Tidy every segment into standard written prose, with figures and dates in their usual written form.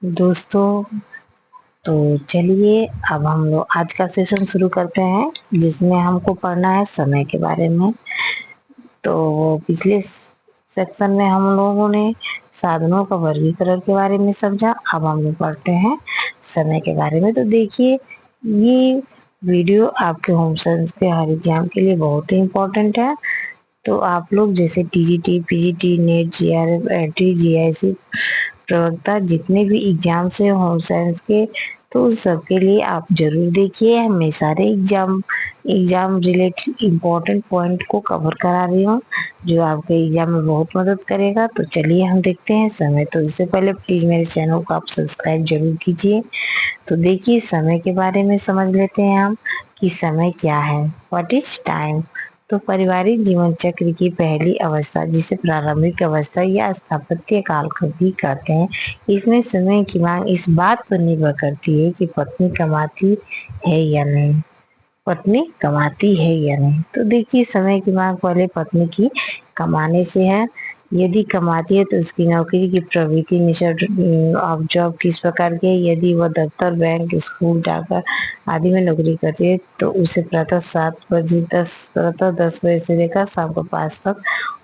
दोस्तों, तो चलिए अब हम लोग आज का सेशन शुरू करते हैं, जिसमें हमको पढ़ना है समय के बारे में। तो पिछले सेक्शन में हम लोगों ने साधनों का वर्गीकरण के बारे में समझा। अब हम लोग पढ़ते हैं समय के बारे में। तो देखिए, ये वीडियो आपके होम साइंस के हर एग्जाम के लिए बहुत ही इम्पोर्टेंट है। तो आप लोग जैसे TGT, PGT, net, GRF, entry, GIC, प्रवक्ता, जितने भी एग्जाम्स है होम साइंस के, तो उस सब के लिए आप जरूर देखिए। मैं सारे एग्जाम रिलेटेड इम्पोर्टेंट पॉइंट को कवर करा रही हूँ, जो आपके एग्जाम में बहुत मदद करेगा। तो चलिए हम देखते हैं समय। तो इससे पहले प्लीज मेरे चैनल को आप सब्सक्राइब जरूर कीजिए। तो देखिए, समय के बारे में समझ लेते हैं हम कि समय क्या है। What is time? तो पारिवारिक जीवन चक्र की पहली अवस्था, जिसे प्रारंभिक अवस्था या स्थापत्य काल भी कहते हैं, इसमें समय की मांग इस बात पर निर्भर करती है कि पत्नी कमाती है या नहीं। तो देखिए, समय की मांग पहले पत्नी की कमाने से है। यदि कमाती है तो उसकी नौकरी की प्रवृत्ति ऑफ जॉब किस प्रकार की है। यदि वह दफ्तर, बैंक, स्कूल, डाकघर आदि में नौकरी करती है तो उसे प्रातः 10 बजे से लेकर शाम को 5 तक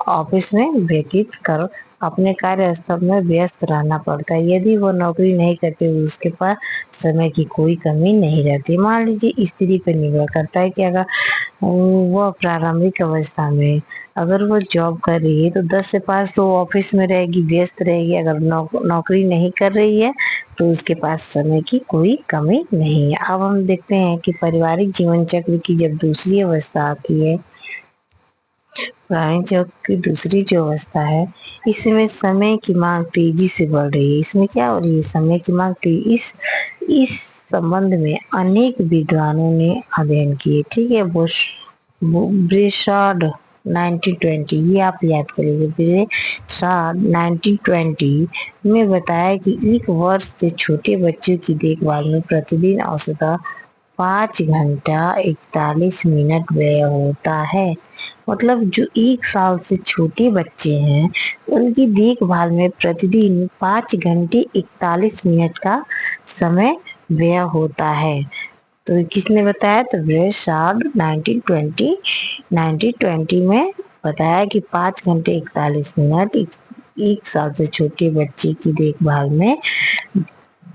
ऑफिस में व्यतीत कर अपने कार्य स्थल में व्यस्त रहना पड़ता है। यदि वो नौकरी नहीं करते तो उसके पास समय की कोई कमी नहीं रहती। मान लीजिए, स्त्री पर निर्भर करता है कि अगर वह प्रारंभिक अवस्था में अगर वो जॉब कर रही है तो 10 से 5 तो ऑफिस में रहेगी, व्यस्त रहेगी। अगर नौकरी नहीं कर रही है तो उसके पास समय की कोई कमी नहीं है। अब हम देखते हैं कि पारिवारिक जीवन चक्र की जब दूसरी अवस्था आती है, प्राणी चक्र की दूसरी जो अवस्था है, इसमें समय की मांग तेजी से बढ़ रही है। इसमें क्या हो रही है? समय की मांग तेजी। इस संबंध में अनेक विद्वानों ने अध्ययन किए। ठीक है, ब्रेशार्ड 1920, ये आप याद करिए। ब्रेशार्ड 1920 में बताया कि एक वर्ष से छोटे बच्चों की देखभाल में प्रतिदिन औसतन 5 घंटा 41 मिनट व्यय होता है। मतलब जो 1 साल से छोटे बच्चे हैं, उनकी देखभाल में प्रतिदिन 5 घंटे 41 मिनट का समय व्यय होता है। तो किसने बताया? तो ब्रेशार्ड 1920 में बताया कि 5 घंटे 41 मिनट 1 साल से छोटे बच्चे की देखभाल में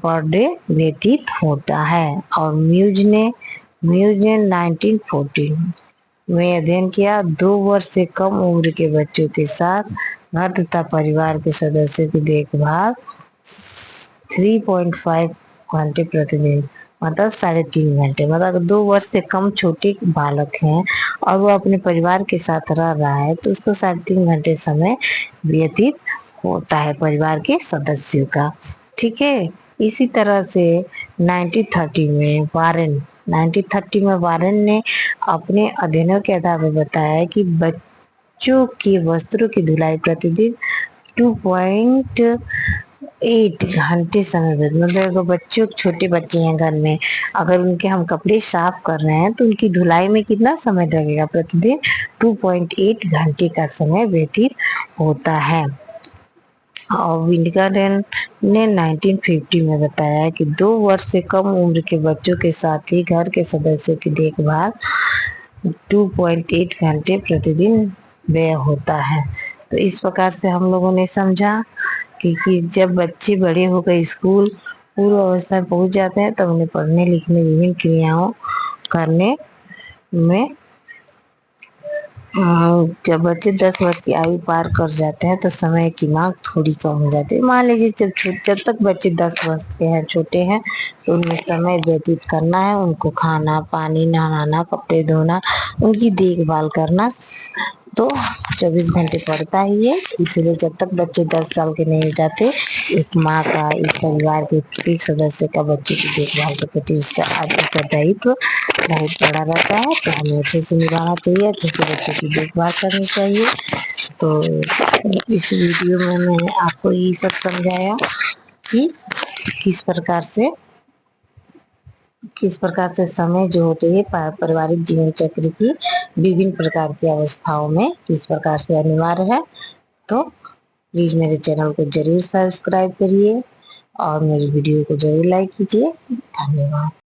पर डे व्यतीत होता है। और म्यूज ने 1914 में अध्ययन किया। 2 वर्ष से कम उम्र के बच्चों के साथ घर तथा परिवार के सदस्यों की देखभाल 3.5 घंटे प्रतिदिन, मतलब 3.5 घंटे। मतलब 2 वर्ष से कम छोटे बालक हैं और वो अपने परिवार के साथ रह रहा है तो उसको 3.5 घंटे समय व्यतीत होता है परिवार के सदस्यों का। ठीक है। इसी तरह से 1930 में वारेन ने अपने अध्ययनों के आधार पर बताया कि बच्चों के वस्त्रों की धुलाई प्रतिदिन 2.8 घंटे समय व्यतीत। मतलब अगर बच्चों, छोटे बच्चे हैं घर में, अगर उनके हम कपड़े साफ कर रहे हैं तो उनकी धुलाई में कितना समय लगेगा? प्रतिदिन 2.8 घंटे का समय व्यतीत होता है। और विंडगार्डन ने 1950 में बताया कि 2 वर्ष से कम उम्र के बच्चों के साथ ही घर के सदस्यों की देखभाल 2.8 घंटे प्रतिदिन व्यय होता है। तो इस प्रकार से हम लोगों ने समझा कि जब बच्चे बड़े हो गए, स्कूल पूर्व अवस्था में पहुंच जाते हैं, तब उन्हें पढ़ने लिखने, विभिन्न क्रियाओं करने में जब बच्चे 10 वर्ष की आयु पार कर जाते हैं तो समय की मांग थोड़ी कम हो जाती है। मान लीजिए, जब तक बच्चे 10 वर्ष के हैं, छोटे हैं, तो उनमें समय व्यतीत करना है। उनको खाना, पानी, नहाना, कपड़े धोना, उनकी देखभाल करना तो 24 घंटे पड़ता ही है। इसलिए जब तक बच्चे 10 साल के नहीं हो जाते, एक माँ का, एक परिवार के प्रत्येक सदस्य का बच्चे की देखभाल के प्रति उसका उत्तरदायित्व बहुत बड़ा रहता है। तो हमें अच्छे से निभाना चाहिए, अच्छे से बच्चों की देखभाल करनी चाहिए। तो इस वीडियो में मैंने आपको ये सब समझाया कि किस प्रकार से समय जो होते हैं पारिवारिक जीवन चक्र की विभिन्न प्रकार की अवस्थाओं में किस प्रकार से अनिवार्य है। तो प्लीज मेरे चैनल को जरूर सब्सक्राइब करिए। और मेरी वीडियो को जरूर लाइक कीजिए। धन्यवाद।